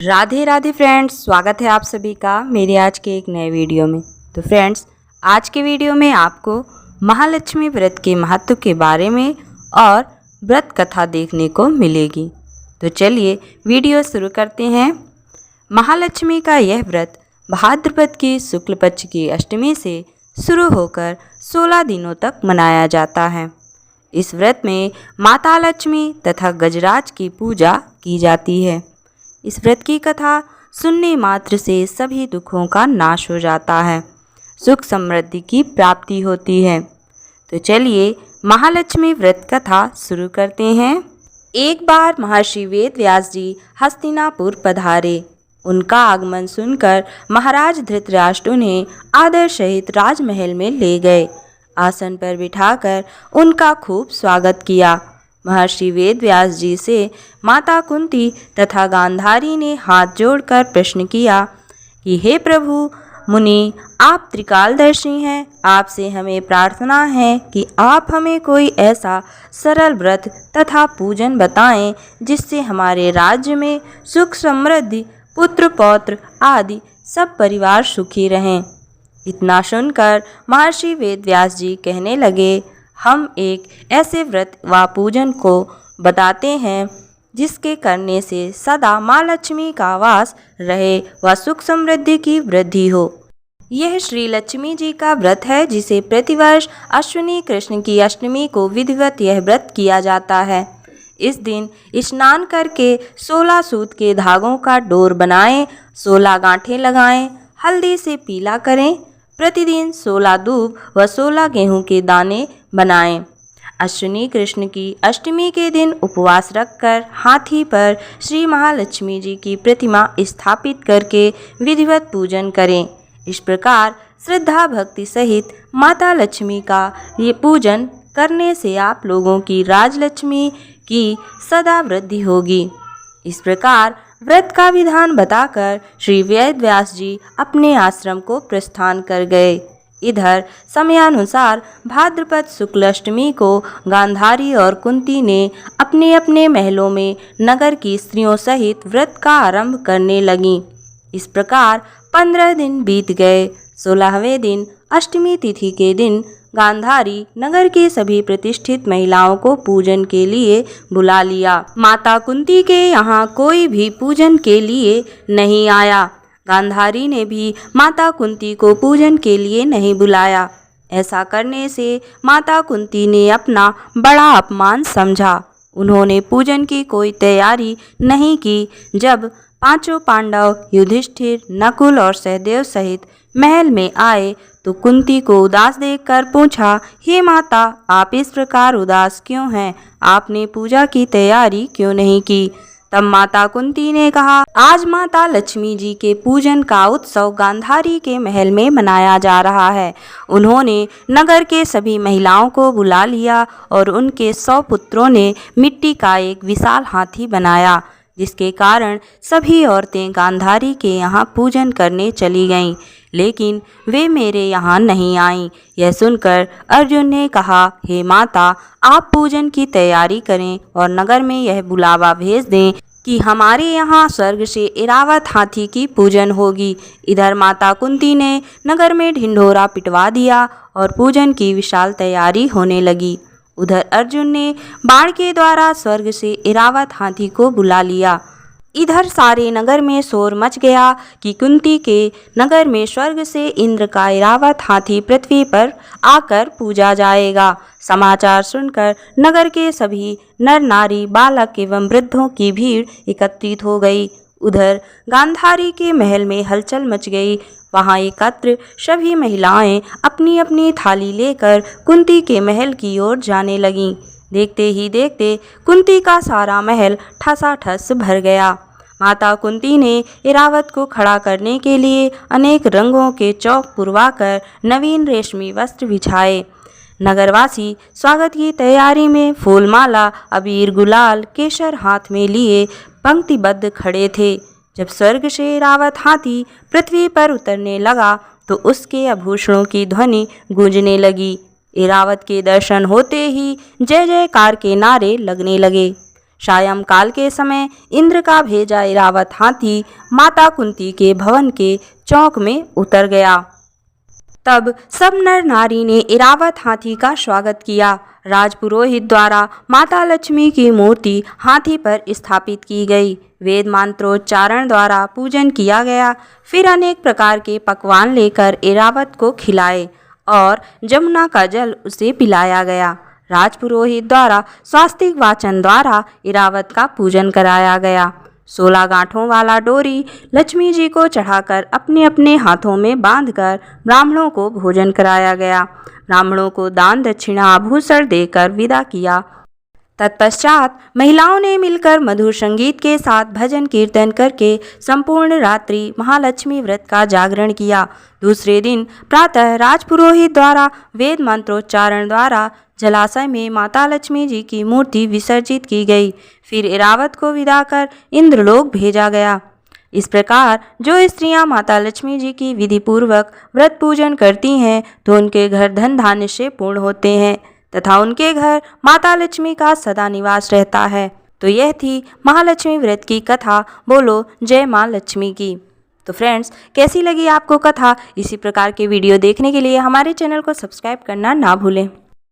Radhe Radhe friends, स्वागत है आप सभी का मेरे आज के एक नए वीडियो में। तो फ्रेंड्स, आज के वीडियो में आपको महालक्ष्मी व्रत के महत्व के बारे में और व्रत कथा देखने को मिलेगी। तो चलिए वीडियो शुरू करते हैं। महालक्ष्मी का यह व्रत भाद्रपद की शुक्ल पक्ष की अष्टमी से शुरू होकर 16 दिनों तक मनाया जाता है। इस व्रत में माता लक्ष्मी तथा गजराज की पूजा की जाती है। इस व्रत की कथा सुनने मात्र से सभी दुखों का नाश हो जाता है, सुख समृद्धि की प्राप्ति होती है। तो चलिए महालक्ष्मी व्रत कथा शुरू करते हैं। एक बार महर्षि वेद व्यास जी हस्तिनापुर पधारे। उनका आगमन सुनकर महाराज धृतराष्ट्र उन्हें आदर सहित राजमहल में ले गए। आसन पर बिठाकर उनका खूब स्वागत किया। महर्षि वेद व्यास जी से माता कुंती तथा गांधारी ने हाथ जोड़कर प्रश्न किया कि हे प्रभु मुनि, आप त्रिकालदर्शी हैं। आपसे हमें प्रार्थना है कि आप हमें कोई ऐसा सरल व्रत तथा पूजन बताएं जिससे हमारे राज्य में सुख समृद्धि, पुत्र पौत्र आदि सब परिवार सुखी रहें। इतना सुनकर महर्षि वेद व्यास जी कहने लगे, हम एक ऐसे व्रत व पूजन को बताते हैं जिसके करने से सदा माँ लक्ष्मी का वास रहे व सुख समृद्धि की वृद्धि हो। यह श्री लक्ष्मी जी का व्रत है जिसे प्रतिवर्ष अश्विनी कृष्ण की अष्टमी को विधिवत यह व्रत किया जाता है। इस दिन स्नान करके 16 सूत के धागों का डोर बनाएं, 16 गांठें लगाएं, हल्दी से पीला करें। प्रतिदिन 16 दूब व 16 गेहूं के दाने बनाएं। अश्विनी कृष्ण की अष्टमी के दिन उपवास रखकर हाथी पर श्री महालक्ष्मी जी की प्रतिमा स्थापित करके विधिवत पूजन करें। इस प्रकार श्रद्धा भक्ति सहित माता लक्ष्मी का ये पूजन करने से आप लोगों की राजलक्ष्मी की सदा वृद्धि होगी। इस प्रकार व्रत का विधान बताकर श्री वेद व्यास जी अपने आश्रम को प्रस्थान कर गए। इधर समयानुसार भाद्रपद शुक्ल अष्टमी को गांधारी और कुंती ने अपने अपने महलों में नगर की स्त्रियों सहित व्रत का आरंभ करने लगीं। इस प्रकार 15 दिन बीत गए। 16वें दिन अष्टमी तिथि के दिन गांधारी नगर के सभी प्रतिष्ठित महिलाओं को पूजन के लिए बुला लिया। माता कुंती के यहाँ कोई भी पूजन के लिए नहीं आया। गांधारी ने भी माता कुंती को पूजन के लिए नहीं बुलाया। ऐसा करने से माता कुंती ने अपना बड़ा अपमान समझा। उन्होंने पूजन की कोई तैयारी नहीं की। जब पांचों पांडव युधिष्ठिर, नकुल और सहदेव सहित महल में आए तो कुंती को उदास देखकर पूछा, हे माता, आप इस प्रकार उदास क्यों हैं? आपने पूजा की तैयारी क्यों नहीं की? तब माता कुंती ने कहा, आज माता लक्ष्मी जी के पूजन का उत्सव गांधारी के महल में मनाया जा रहा है। उन्होंने नगर के सभी महिलाओं को बुला लिया और उनके 100 पुत्रों ने मिट्टी का एक विशाल हाथी बनाया, जिसके कारण सभी औरतें गांधारी के यहाँ पूजन करने चली गईं, लेकिन वे मेरे यहाँ नहीं आईं। यह सुनकर अर्जुन ने कहा, हे माता, आप पूजन की तैयारी करें और नगर में यह बुलावा भेज दें कि हमारे यहाँ स्वर्ग से इरावत हाथी की पूजन होगी। इधर माता कुंती ने नगर में ढिंढोरा पिटवा दिया और पूजन की विशाल तैयारी होने लगी। उधर अर्जुन ने बाण के द्वारा स्वर्ग से इरावत हाथी को बुला लिया। इधर सारे नगर में शोर मच गया कि कुंती के नगर में स्वर्ग से इंद्र का इरावत हाथी पृथ्वी पर आकर पूजा जाएगा। समाचार सुनकर नगर के सभी नर नारी, बालक एवं वृद्धों की भीड़ एकत्रित हो गई। उधर गांधारी के महल में हलचल मच गई। वहां एकत्र सभी महिलाएं अपनी अपनी थाली लेकर कुंती के महल की ओर जाने लगीं। देखते ही देखते कुंती का सारा महल ठसाठस भर गया। माता कुंती ने इरावत को खड़ा करने के लिए अनेक रंगों के चौक पुरवाकर नवीन रेशमी वस्त्र बिछाए। नगरवासी स्वागत की तैयारी में फूलमाला, अबीर, गुलाल, केसर हाथ में लिए पंक्तिबद्ध खड़े थे। जब स्वर्ग से इरावत हाथी पृथ्वी पर उतरने लगा तो उसके आभूषणों की ध्वनि गूंजने लगी। इरावत के दर्शन होते ही जय जयकार के नारे लगने लगे। सायं काल के समय इंद्र का भेजा इरावत हाथी माता कुंती के भवन के चौक में उतर गया। तब सब नर नारी ने इरावत हाथी का स्वागत किया। राजपुरोहित द्वारा माता लक्ष्मी की मूर्ति हाथी पर स्थापित की गई। वेद मंत्रोच्चारण द्वारा पूजन किया गया। फिर अनेक प्रकार के पकवान लेकर इरावत को खिलाए और जमुना का जल उसे पिलाया गया। राजपुरोहित द्वारा स्वास्तिक वाचन द्वारा इरावत का पूजन कराया गया। 16 गांठों वाला डोरी लक्ष्मी जी को चढ़ाकर अपने अपने हाथों में बांधकर ब्राह्मणों को भोजन कराया गया। ब्राह्मणों को दान दक्षिणा आभूषण देकर विदा किया। तत्पश्चात महिलाओं ने मिलकर मधुर संगीत के साथ भजन कीर्तन करके संपूर्ण रात्रि महालक्ष्मी व्रत का जागरण किया। दूसरे दिन प्रातः राजपुरोहित द्वारा वेद मंत्रोच्चारण द्वारा जलाशय में माता लक्ष्मी जी की मूर्ति विसर्जित की गई। फिर इरावत को विदा कर इंद्रलोक भेजा गया। इस प्रकार जो स्त्रियां माता लक्ष्मी जी की विधि पूर्वक व्रत पूजन करती हैं तो उनके घर धन धान्य से पूर्ण होते हैं तथा उनके घर माता लक्ष्मी का सदा निवास रहता है। तो यह थी महालक्ष्मी व्रत की कथा। बोलो जय माँ लक्ष्मी की। तो फ्रेंड्स, कैसी लगी आपको कथा? इसी प्रकार के वीडियो देखने के लिए हमारे चैनल को सब्सक्राइब करना ना भूलें।